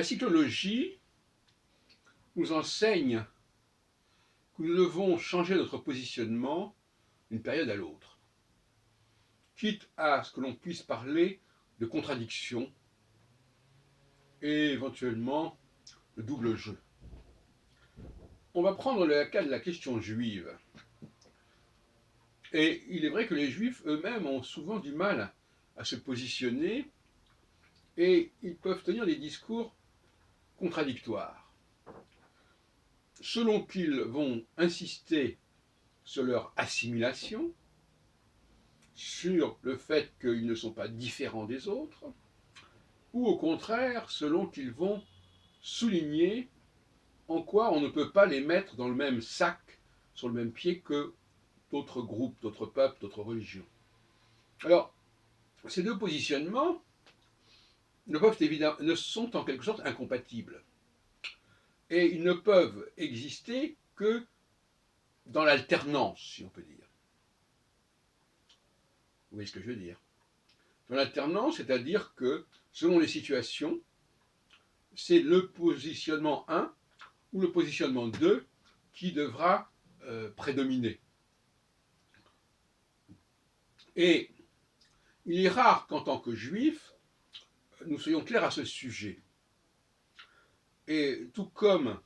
La cyclologie nous enseigne que nous devons changer notre positionnement d'une période à l'autre, quitte à ce que l'on puisse parler de contradiction et éventuellement de double jeu. On va prendre le cas de la question juive. Et il est vrai que les juifs eux-mêmes ont souvent du mal à se positionner et ils peuvent tenir des discours contradictoires. Selon qu'ils vont insister sur leur assimilation, sur le fait qu'ils ne sont pas différents des autres, ou au contraire, selon qu'ils vont souligner en quoi on ne peut pas les mettre dans le même sac, sur le même pied que d'autres groupes, d'autres peuples, d'autres religions. Alors, ces deux positionnements ne sont en quelque sorte incompatibles. Et ils ne peuvent exister que dans l'alternance, si on peut dire. Vous voyez ce que je veux dire? Dans l'alternance, c'est-à-dire que, selon les situations, c'est le positionnement 1 ou le positionnement 2 qui devra prédominer. Et il est rare qu'en tant que juifs, nous soyons clairs à ce sujet. Et tout comme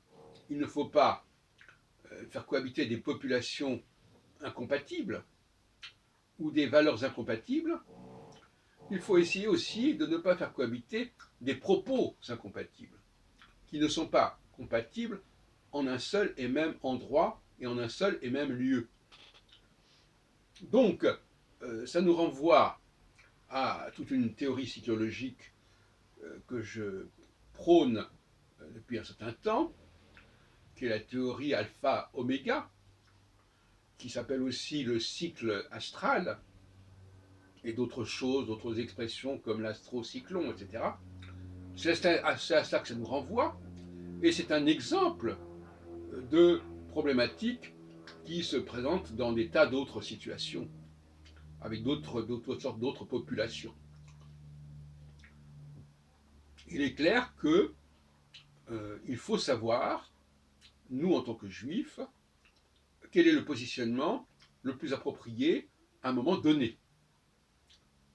il ne faut pas faire cohabiter des populations incompatibles ou des valeurs incompatibles, il faut essayer aussi de ne pas faire cohabiter des propos incompatibles, qui ne sont pas compatibles en un seul et même endroit et en un seul et même lieu. Donc, ça nous renvoie à toute une théorie psychologique que je prône depuis un certain temps, qui est la théorie alpha-oméga, qui s'appelle aussi le cycle astral, et d'autres choses, d'autres expressions comme l'astrocyclone, etc. C'est à ça que ça nous renvoie, et c'est un exemple de problématiques qui se présentent dans des tas d'autres situations, avec d'autres sortes d'autres populations. Il est clair que il faut savoir, nous en tant que juifs, quel est le positionnement le plus approprié à un moment donné.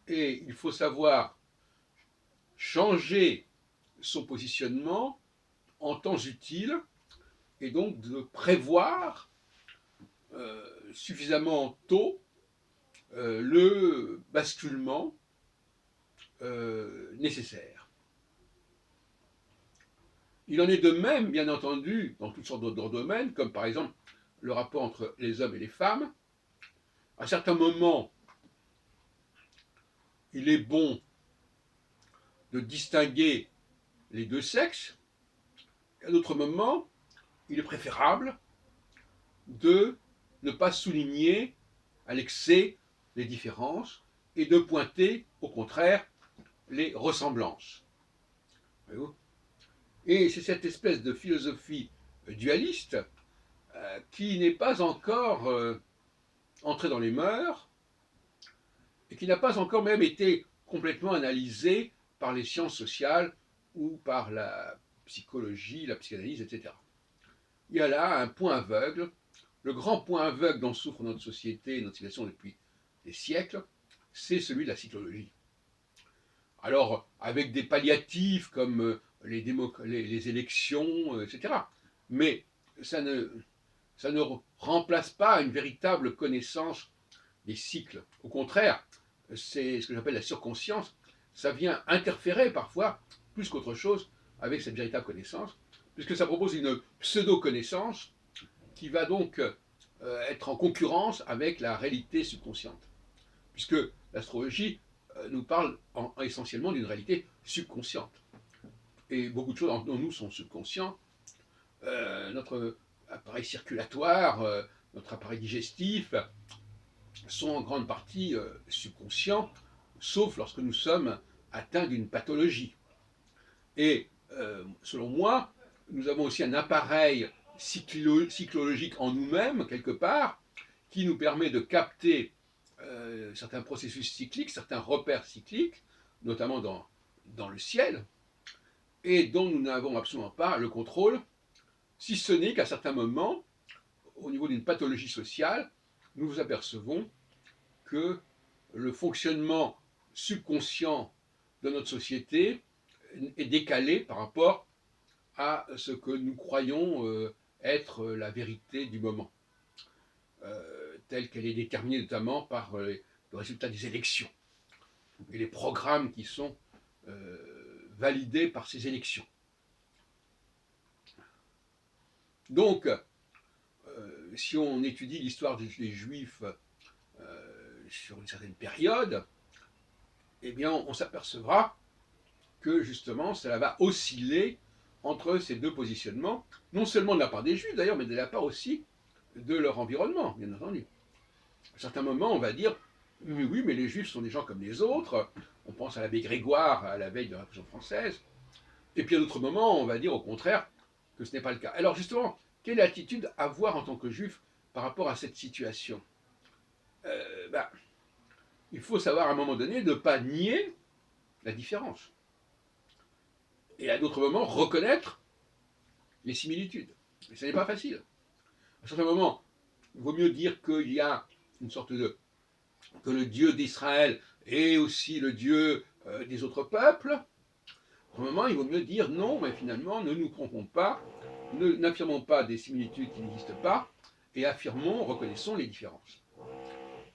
Et il faut savoir changer son positionnement en temps utile et donc de prévoir suffisamment tôt le basculement nécessaire. Il en est de même, bien entendu, dans toutes sortes d'autres domaines, comme par exemple le rapport entre les hommes et les femmes. À certains moments, il est bon de distinguer les deux sexes. À d'autres moments, il est préférable de ne pas souligner à l'excès les différences et de pointer, au contraire, les ressemblances. Et c'est cette espèce de philosophie dualiste qui n'est pas encore entrée dans les mœurs et qui n'a pas encore même été complètement analysée par les sciences sociales ou par la psychologie, la psychanalyse, etc. Il y a là un point aveugle, le grand point aveugle dont souffre notre société et notre civilisation depuis des siècles, c'est celui de la cyclologie. Alors, avec des palliatifs comme les élections, etc. Mais ça ne, ça ne remplace pas une véritable connaissance des cycles. Au contraire, c'est ce que j'appelle la surconscience. Ça vient interférer parfois, plus qu'autre chose, avec cette véritable connaissance, puisque ça propose une pseudo-connaissance qui va donc être en concurrence avec la réalité subconsciente. Puisque l'astrologie nous parle essentiellement d'une réalité subconsciente. Et beaucoup de choses en nous sont subconscients. Notre appareil circulatoire, notre appareil digestif sont en grande partie subconscients, sauf lorsque nous sommes atteints d'une pathologie. Et selon moi, nous avons aussi un appareil cyclologique en nous-mêmes, quelque part, qui nous permet de capter certains processus cycliques, certains repères cycliques, notamment dans le ciel. et dont nous n'avons absolument pas le contrôle, si ce n'est qu'à certains moments, au niveau d'une pathologie sociale, nous vous apercevons que le fonctionnement subconscient de notre société est décalé par rapport à ce que nous croyons être la vérité du moment, telle qu'elle est déterminée notamment par le résultat des élections et les programmes qui sont validés par ces élections. Donc, si on étudie l'histoire des Juifs sur une certaine période, eh bien, on s'apercevra que justement, cela va osciller entre ces deux positionnements, non seulement de la part des Juifs d'ailleurs, mais de la part aussi de leur environnement, bien entendu. À certains moments, on va dire, mais oui, mais les Juifs sont des gens comme les autres, on pense à l'abbé Grégoire à la veille de la Révolution française, et puis à d'autres moments, on va dire au contraire que ce n'est pas le cas. Alors justement, quelle attitude avoir en tant que Juif par rapport à cette situation? Ben, il faut savoir à un moment donné ne pas nier la différence. Et à d'autres moments, reconnaître les similitudes. Mais ce n'est pas facile. À certains moments, il vaut mieux dire qu'il y a une sorte de... que le Dieu d'Israël est aussi le Dieu des autres peuples. À un moment, il vaut mieux dire non, mais finalement, ne nous trompons pas, n'affirmons pas des similitudes qui n'existent pas, et affirmons, reconnaissons les différences.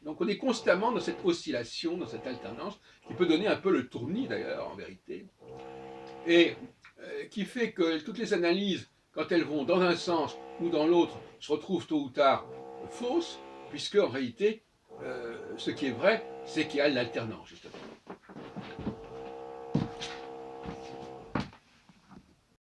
Donc on est constamment dans cette oscillation, dans cette alternance, qui peut donner un peu le tournis d'ailleurs, en vérité, et qui fait que toutes les analyses, quand elles vont dans un sens ou dans l'autre, se retrouvent tôt ou tard fausses, puisque en réalité, ce qui est vrai, c'est qu'il y a l'alternance, justement.